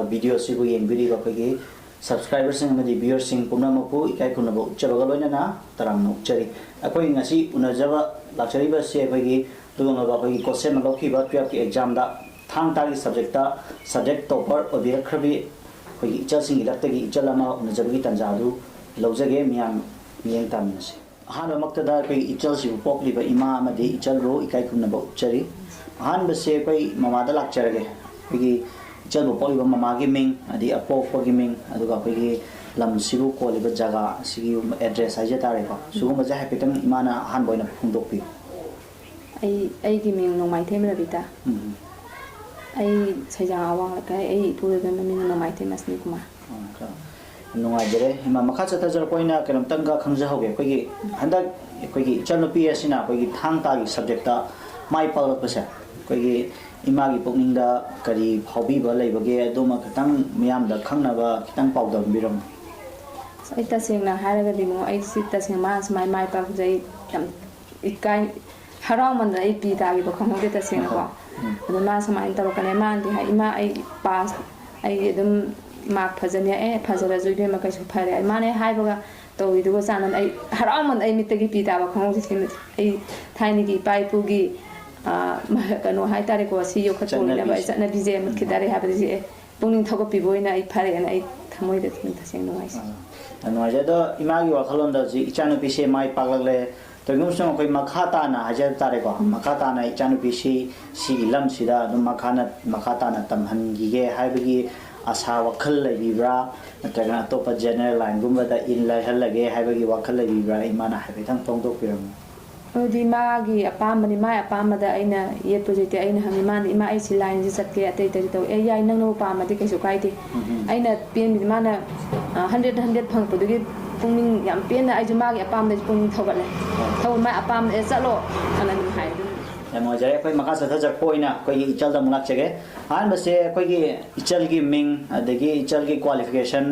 video si ko yeng video ko gi subscribers ng madi viewers sing pumna mo po ikay kun nabo chabaga lo na tarang no chari akoi ngasi unajaba lakchari ba se ko gi tugong ba ko gi Coshem lo ki ba twelve ki exam da Thang-Ta gi subject topper obira khrabi ko gi ichal sing ilak ta gi ichal ama unajaba gi tanja du lojage miyam miyeng tam nasi han ba makta da ko ichal si pop li ba ima amadi ichal ro ikai kun nabo chari han ba se ko mama da lakcharage ko gi ichal bo poli ba mama gi ming adi apok ko gi ming aduga ko gi lam sibu ko li ba jaga sigi address ai ja tare ko sugu ma ja hapitan imana han boina phungdok pi ai gi ming Nongmaithem Labita ai SEIJANG AWANG LEIKAI ai tu da ming Nongmaithem Ashinikumar nungai jere ima makha chata jar koina keram tanga khangja hoge ko gi handak ko gi ichal no pi asina ko gi Thang-Ta gi subject ta mai pal pa sa ko gi imagi pokning da kari hobby ba leibage adoma khitang miyam da khangna ba khitang pawdam biram ai ta sing na haraga dimo ai si ta sing ma mai mai pa jai tam ikai harau man da ai pi da gi ba khang de ta sing ko adu ma samai ta ka ne ma di ha ima ai pass ai dum mark phajanya phajara joi be ma kai su phare ai ma ne hai ba to wi du go sanan ai harau man ai mit gi pi da ba khang ji ai thaini gi pai pu gi kano hai tare ko si yo khato na ba sa na bije mat khidare ha ba ji pungning thogo pi boina ai phare na ai thamoi de thing thaseng no ai no ja do imagi wa khalon da ji ichanu pi se mai paklak le to ngum song koi makha ta na hajar tare ko makha ta na ichanu pi si lam sida dum makha ta na tam han gi ge hai ba gi asa wa khal le bi bra na to pa general line gum da in la hal lage hai ba gi wa khal le bi bra imana hai thang tong to piram odi magi apamani mai apamada aina ye project aina hangi man ima ai si line ji satke atai tari to ai ai nang no pamadi kaisu kaiti aina pen mi mana 100 phang pudugi pungning yam pen na ai ju magi apamda pungning thogale thau mai apam e chalo anan hai ya mo jare koi maka sa thajak poina koi ichal da mulak chege han ba se koi gi ichal gi ming adagi ichal gi qualification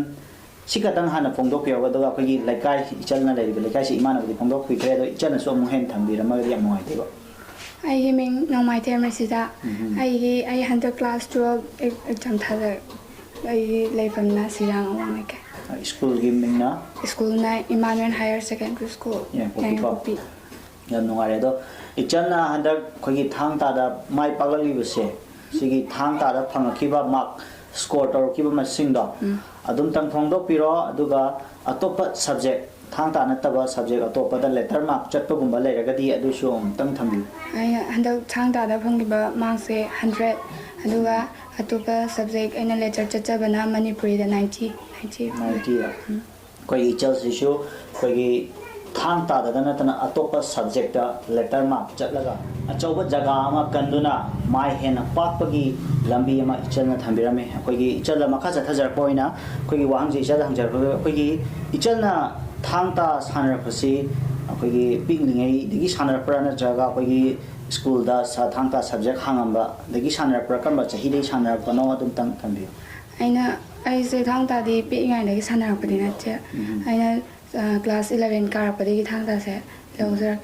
sikatang hana phongdok pyawa doga koi gi laikai ichal na lai laikai si imana bi phongdok phi kre do ichal na so mu hen thambi rama ri amoi te ba ai gi ming Nongmaithem Rishita ai 100 class 12 exam thada ai leifam na SEIJANG AWANG LEIKAI school gi ming na school na Emmanuel Higher Secondary School YAINGANGPOKPI ya nungare do ichal na handak koi gi Thang-Ta da mai pagali bse sigi Thang-Ta da phangakhiba mark score tor kiba masing do adum tang phongdok piro aduga atopa subject Thang-Ta nataba subject atopa da letter mark chatpa gumba leiragadi adu shom tang thambi ai handak Thang-Ta da phanggiba mark se 100 aduga atopa subject aina letter chatchabana Manipuri da 90 koi ichal sishu koi Thang-Ta da natana atopa subject da letter mark chatlaga achoba jaga ama kanduna mai hena pakpagi lambi ama ichal na thambirame koi gi ichal la makha thajar poina koi gi wang ji ichal hangjar koi gi ichal na Thang-Ta sanar phasi koi gi pinglingai digi sanar prana jaga koi gi school da sa Thang-Ta subject hangamba digi sanar prakam ba chahi dei sanar pano adum tang thambi aina ai se Thang-Ta di pi ngai dagi sanar padina che aina class 11 kar padigi Thang-Ta se lozer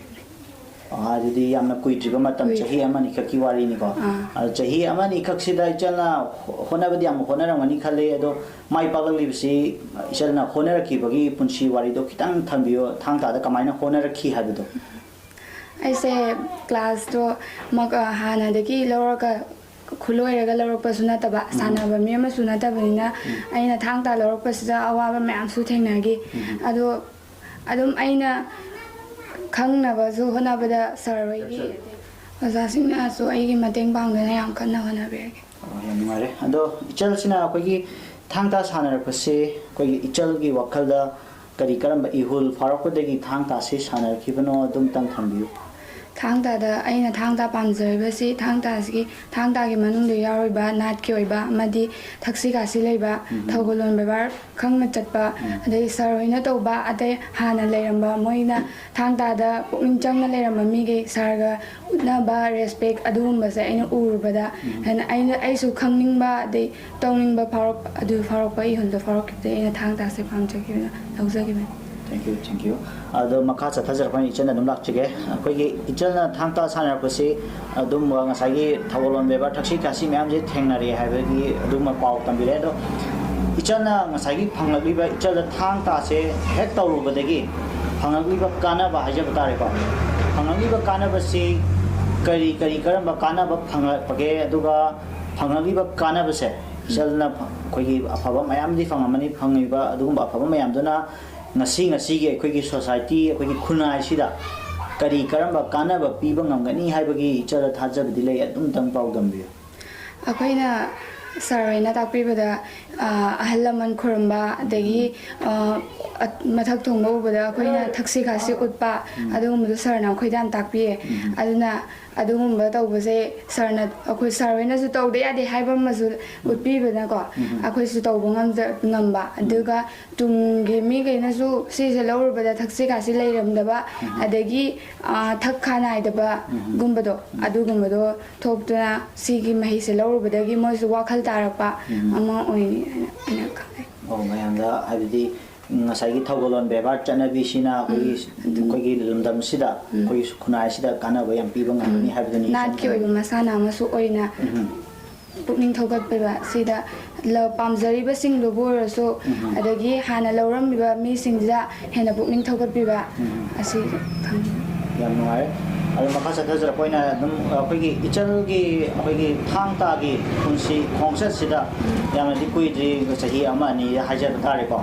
adidi yamna kuitriba matam chahi amani khaki wari ni ko chahi amani khaksida ichalna honabadi am honaramani khale ado mai pagali bisi ichalna honaraki bagi punchi wari do kitang thambiyo Thang-Ta da kamaina honaraki habdo ai se class to maga hana dagi loraka khuloi raga lorok pasuna taba sana ba me ma suna taba na aina Thang-Ta lorok pasida awaba mayam su thengnagi ado adum aina khangna ba zu hona bada sarwai gi azasing na so ai gi mateng bang na yam kanna hona be gi mare ado ichal sina ko gi Thang-Ta sanar pase ko gi ichal gi wakal da kari karam ihul farak de gi Thang-Ta se sanar khibano dum tang thambiu Thang-Ta aina Thang-Ta pamjaribasi Thang-Ta Thang-Ta manungda yauriba natki oiba amadi taxi kasi leiba thogolon bebar khangna chatpa adai saroina toba adai hana leiramba moina Thang-Ta pukning changna leiramba mige sarga utnaba respect adugumbase aina urubada and aina aisu khangningba adai tawningba farok adu farokpa ihundu farokite aina Thang-Ta se pamjagibna tawjagibna. Thank you. Ado makasa thajar pani ichana dum lakchige akoigi ichana Thang-Ta sanar pasi dum ngasagi thawolon beba taxi kasi myam je thengnari habagi dum paw tambile do ichana ngasagi phanglagliba ichana Thang-Ta se hek tawrubadagi phanglagliba kana ba haja batare ko phanglagliba kana basi kari karamba kana ba phangpage aduga phanglagliba kana base ichana koigi afaba mayam di phangamani phangiba adugumba afaba mayam duna ngasi gi akhoi society akhoi khunai sida kari karamba kanaba piba ngamgani haibagi ichara thajabdi lei adum tang pau gambi akoina sarwaina takpibada ahalaman khuramba adagi mathak thongba ubada akoina thaksi khasi utpa adugumdu sarna khoidam takpiye aduna adugumba tawbase sarna akoi sarwaina su tawde yade haiba masu utpibada ko akoi su tawba ngamba aduga tungge mi gaina su sise lawrubada thaksi khasi leiramdaba adagi thakkhana idaba gumbado adugumado thoptuna sigi mahise lawrubadagi moisu wakhal tarapa ama oini ina khai mayanda habidi ngasai gi thogolon bebar chanabi sina koi lumdam sida koi khunai sida kana ba yam piba ngani habidani nat ki oiba masana masu oina pukning thogat beba sida la pamjariba sing lo boraso adagi hana lawram biba mi singja hena pukning thogat biba asi khang yam nuai ado makasa thajara poina dum akoigi ichalgi akoigi Thang-Ta gi kunsi khongsa sida yamadi kuidri sahi ama ni hajar tare ko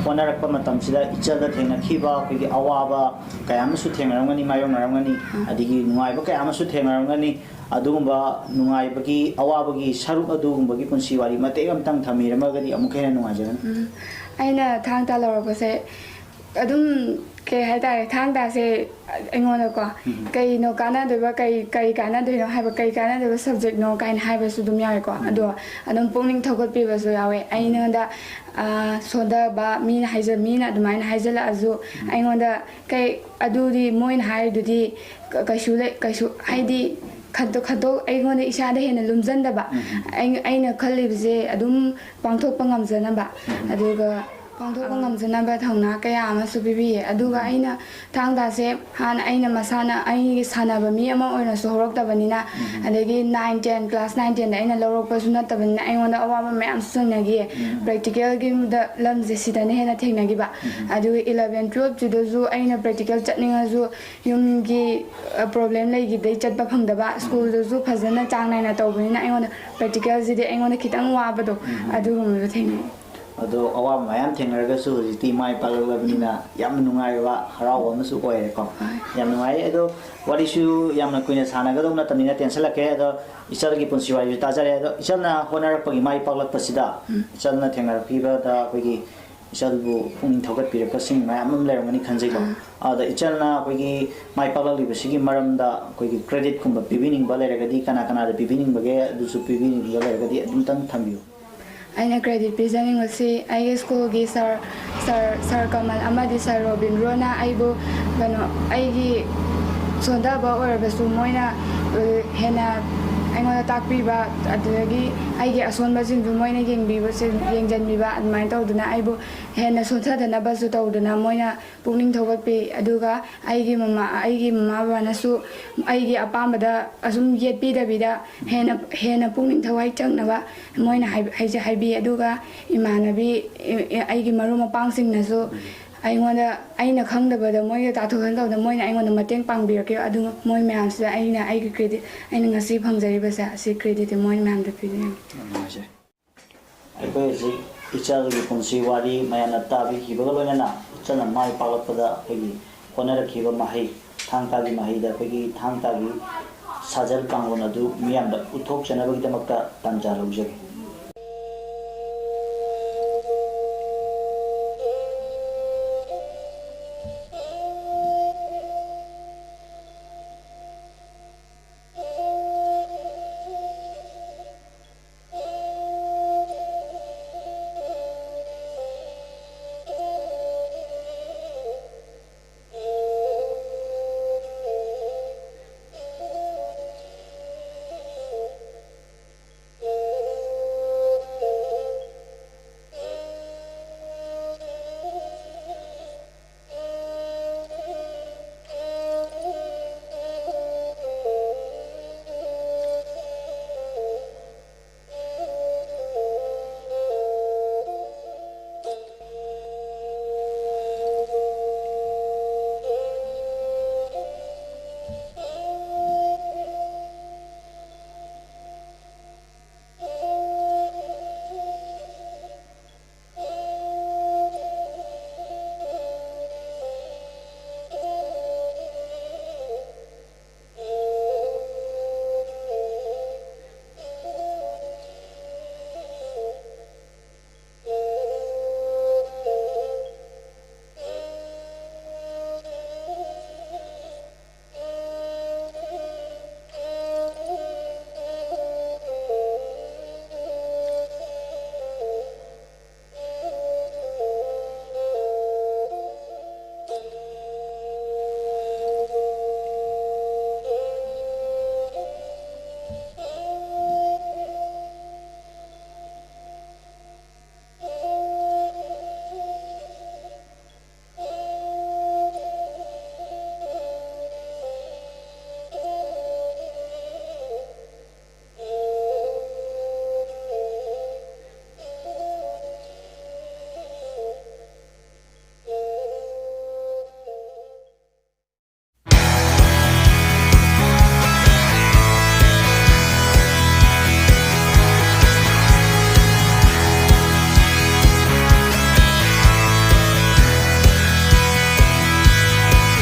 onarak pa matam sida ichalda thengna khiba akoigi awaba kayam su thengramgani mayong naramgani adigi nuai ba kayam su thengramgani adugumba nuai bagi awabagi saruk adugumba gi kunsi wari mate am tang thamirmagadi amukhena nuai jaran aina Thang-Ta lawrapase adum ke haitare Thang-Ta se engona ko kai no kana deba kai kana de no haiba kai kana deba subject no kain haiba su dum yawe ko ado adum pungning thogot pi ba so yawe aina da soda ba min haiza min adumain haizala azu aingonda kai adudi moin hai dudi kaisu haidi khado aingonda isa da hena lumjanda ba aina khallibje adum pangthok pangamjana ba aduga pangthok ngamjana thangna kaya ama subibi aduga aina Thang-Ta se han aina masana ai sanaba mi ama oina so horok tabanina adagi 9 10 class 9 10 aina lorok pasuna tabanina aingonda awama mayam sunagi practical gi da lamje sidane hena thengnagi ba aduga 11 12 judozu aina practical chatninga zu yumgi problem lei gi dei chatba phangdaba school zu phajana changnaina tawbanina aingonda practical ji de aingonda khitang wabado aduga mu thengnai ado awam mayam thengarga su hojiti mai palabnina yam nungai wa haraw amasu koy ko yam nungai ado warisu yam na kuina sana ga dona tamina tension la ke ado isar gi punsi wa ta jare ado isar na honar pagi mai palak pasida isar na thengar piba da kogi isar bu pung thogat pire pasing mayam ler ngani khanjai ko ada isar na kogi mai palak li basigi maram da kogi credit kumba pibining ba ler ga di kana kana da pibining ba ge du su pibining ba ler ga di dum tang thambiu aina credit presenting wasi ai school gi sir Kamal amadi sir Robin Rona aibo bano aigi sonda ba or basu moina hena aingoda takpiba adagi aigi asonba jindu moina yengbiba se yengjanbiba admai tawduna aibo hena sothadana basu tawduna moina pukning thogatpi aduga aigi mama bana su aigi apambada asum yetpi dabida hena pukning thawai changnaba moina haija haibi aduga imanabi aigi maruma pangsingna su aina khangdabada moina tathohan tawda moina aingonda mateng pangbirke adu moi myam sida aina aigi credit aina ngasi phangjari basa si credit moi myam da pidi ai ko ji ichal gi punsi wari mayana tabi ki bagalo na chana mai palakpada kogi konara khiba mahai Thang-Ta gi mahai da kogi Thang-Ta gi sajal pangon adu miyam da uthok chana bagi damakta tamja lojage